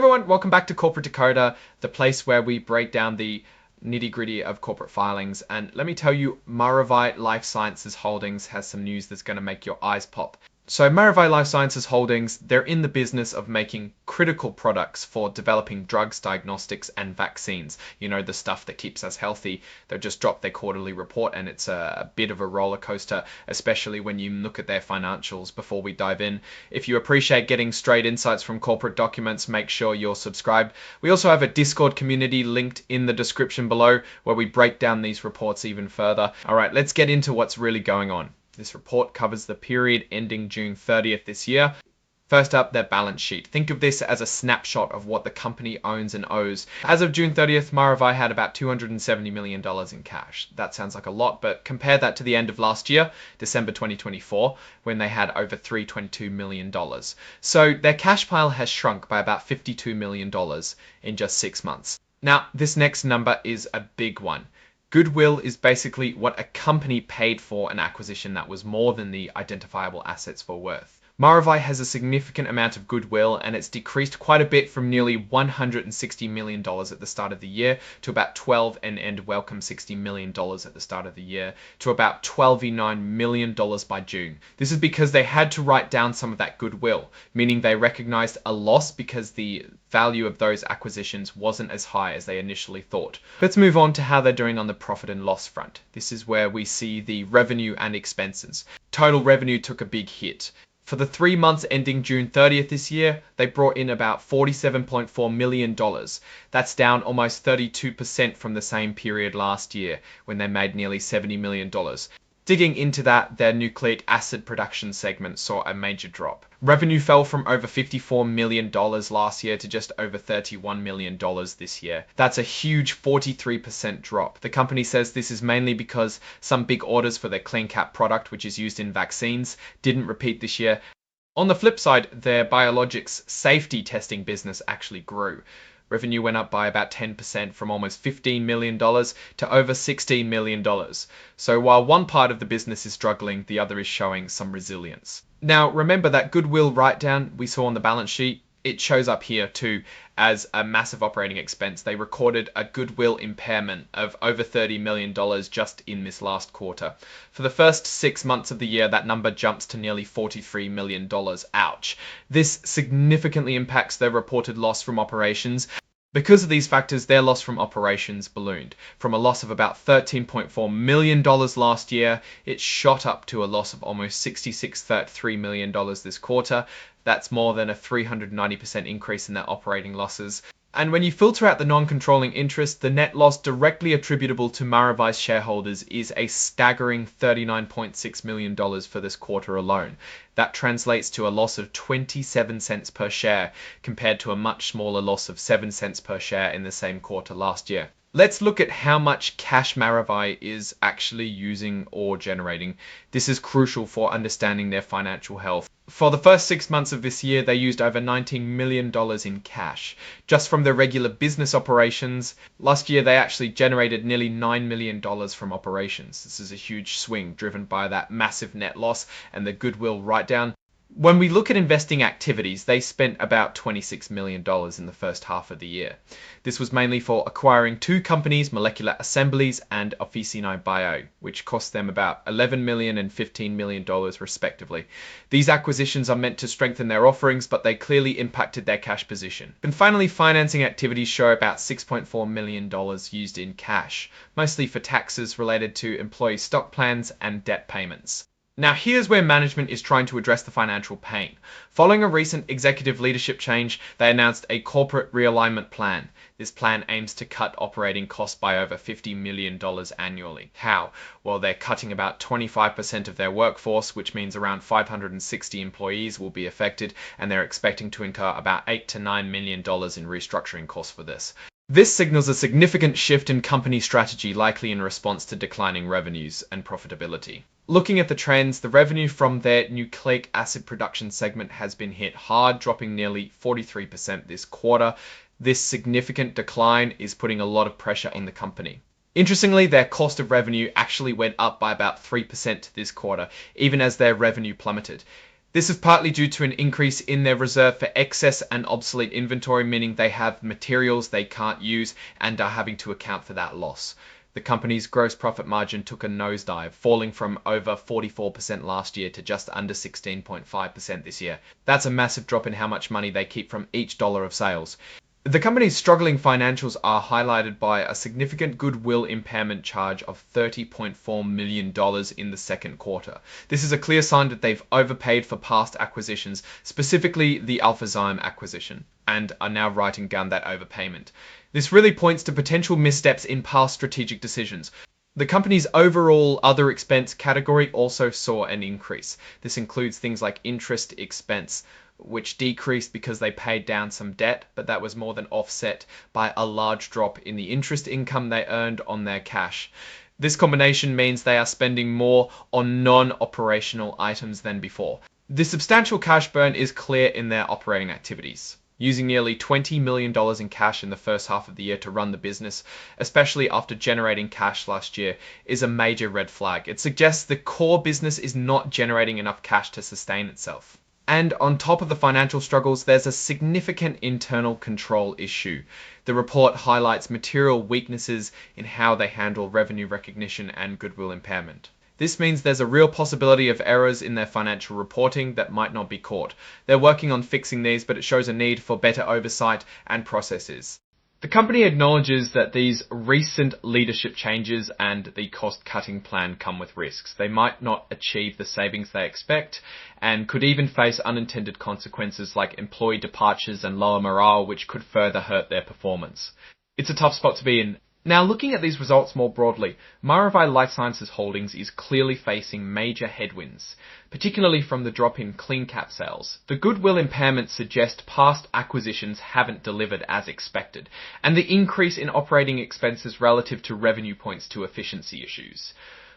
everyone, welcome back to Corporate Decoder, the place where we break down the nitty-gritty of corporate filings. And let me tell you, Maravai Life Sciences Holdings has some news that's going to make your eyes pop. So Maravai Life Sciences Holdings, they're in the business of making critical products for developing drugs, diagnostics, and vaccines. You know, the stuff that keeps us healthy. They've just dropped their quarterly report, and it's a bit of a roller coaster, especially when you look at their financials before we dive in. If you appreciate getting straight insights from corporate documents, make sure you're subscribed. We also have a Discord community linked in the description below where we break down these reports even further. All right, let's get into what's really going on. This report covers the period ending June 30th this year. First up, their balance sheet. Think of this as a snapshot of what the company owns and owes. As of June 30th, Maravai had about $270 million in cash. That sounds like a lot, but compare that to the end of last year, December 2024, when they had over $322 million. So their cash pile has shrunk by about $52 million in just 6 months. Now, this next number is a big one. Goodwill is basically what a company paid for an acquisition that was more than the identifiable assets were worth. Maravai has a significant amount of goodwill, and it's decreased quite a bit from nearly $160 million at the start of the year to about welcome $60 million at the start of the year to about $12.9 million by June. This is because they had to write down some of that goodwill, meaning they recognized a loss because the value of those acquisitions wasn't as high as they initially thought. Let's move on to how they're doing on the profit and loss front. This is where we see the revenue and expenses. Total revenue took a big hit. For the 3 months ending June 30th this year, they brought in about $47.4 million. That's down almost 32% from the same period last year, when they made nearly $70 million. Digging into that, their nucleic acid production segment saw a major drop. Revenue fell from over $54 million last year to just over $31 million this year. That's a huge 43% drop. The company says this is mainly because some big orders for their CleanCap product, which is used in vaccines, didn't repeat this year. On the flip side, their biologics safety testing business actually grew. Revenue went up by about 10% from almost $15 million to over $16 million. So while one part of the business is struggling, the other is showing some resilience. Now, remember that goodwill write-down we saw on the balance sheet? It shows up here too as a massive operating expense. They recorded a goodwill impairment of over $30 million just in this last quarter. For the first 6 months of the year, that number jumps to nearly $43 million. Ouch. This significantly impacts their reported loss from operations. Because of these factors, their loss from operations ballooned. From a loss of about $13.4 million last year, it shot up to a loss of almost $66.3 million this quarter. That's more than a 390% increase in their operating losses. And when you filter out the non-controlling interest, the net loss directly attributable to Maravai's shareholders is a staggering $39.6 million for this quarter alone. That translates to a loss of 27 cents per share compared to a much smaller loss of 7 cents per share in the same quarter last year. Let's look at how much cash Maravai is actually using or generating. This is crucial for understanding their financial health. For the first 6 months of this year, they used over $19 million in cash. Just from their regular business operations, last year they actually generated nearly $9 million from operations. This is a huge swing driven by that massive net loss and the goodwill write-down. When we look at investing activities, they spent about $26 million in the first half of the year. This was mainly for acquiring 2 companies, Molecular Assemblies and Officinae Bio, which cost them about $11 million and $15 million respectively. These acquisitions are meant to strengthen their offerings, but they clearly impacted their cash position. And finally, financing activities show about $6.4 million used in cash, mostly for taxes related to employee stock plans and debt payments. Now, here's where management is trying to address the financial pain. Following a recent executive leadership change, they announced a corporate realignment plan. This plan aims to cut operating costs by over $50 million annually. How? Well, they're cutting about 25% of their workforce, which means around 560 employees will be affected, and they're expecting to incur about $8 to $9 million in restructuring costs for this. This signals a significant shift in company strategy, likely in response to declining revenues and profitability. Looking at the trends, the revenue from their nucleic acid production segment has been hit hard, dropping nearly 43% this quarter. This significant decline is putting a lot of pressure on the company. Interestingly, their cost of revenue actually went up by about 3% this quarter, even as their revenue plummeted. This is partly due to an increase in their reserve for excess and obsolete inventory, meaning they have materials they can't use and are having to account for that loss. The company's gross profit margin took a nosedive, falling from over 44% last year to just under 16.5% this year. That's a massive drop in how much money they keep from each dollar of sales. The company's struggling financials are highlighted by a significant goodwill impairment charge of $30.4 million in the second quarter. This is a clear sign that they've overpaid for past acquisitions, specifically the Alphazyme acquisition, and are now writing down that overpayment. This really points to potential missteps in past strategic decisions. The company's overall other expense category also saw an increase. This includes things like interest expense, which decreased because they paid down some debt, but that was more than offset by a large drop in the interest income they earned on their cash. This combination means they are spending more on non-operational items than before. The substantial cash burn is clear in their operating activities. Using nearly $20 million in cash in the first half of the year to run the business, especially after generating cash last year, is a major red flag. It suggests the core business is not generating enough cash to sustain itself. And on top of the financial struggles, there's a significant internal control issue. The report highlights material weaknesses in how they handle revenue recognition and goodwill impairment. This means there's a real possibility of errors in their financial reporting that might not be caught. They're working on fixing these, but it shows a need for better oversight and processes. The company acknowledges that these recent leadership changes and the cost-cutting plan come with risks. They might not achieve the savings they expect and could even face unintended consequences like employee departures and lower morale, which could further hurt their performance. It's a tough spot to be in. Now, looking at these results more broadly, Maravai LifeSciences Holdings is clearly facing major headwinds, particularly from the drop in CleanCap sales. The goodwill impairments suggest past acquisitions haven't delivered as expected, and the increase in operating expenses relative to revenue points to efficiency issues.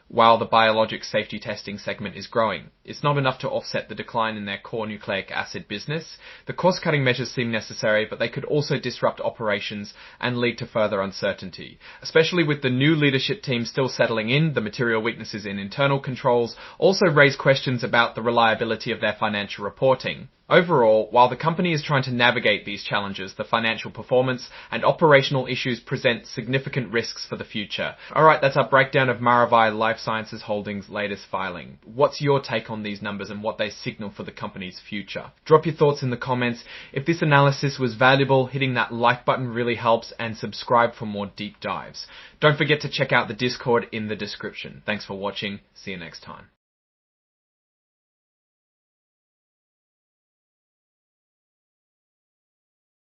While the biologics safety testing segment is growing, it's not enough to offset the decline in their core nucleic acid business. The cost-cutting measures seem necessary, but they could also disrupt operations and lead to further uncertainty. Especially with the new leadership team still settling in, the material weaknesses in internal controls also raise questions about the reliability of their financial reporting. Overall, while the company is trying to navigate these challenges, the financial performance and operational issues present significant risks for the future. Alright, that's our breakdown of Maravai LifeSciences Holdings' latest filing. What's your take on these numbers and what they signal for the company's future? Drop your thoughts in the comments. If this analysis was valuable, hitting that like button really helps, and subscribe for more deep dives. Don't forget to check out the Discord in the description. Thanks for watching. See you next time.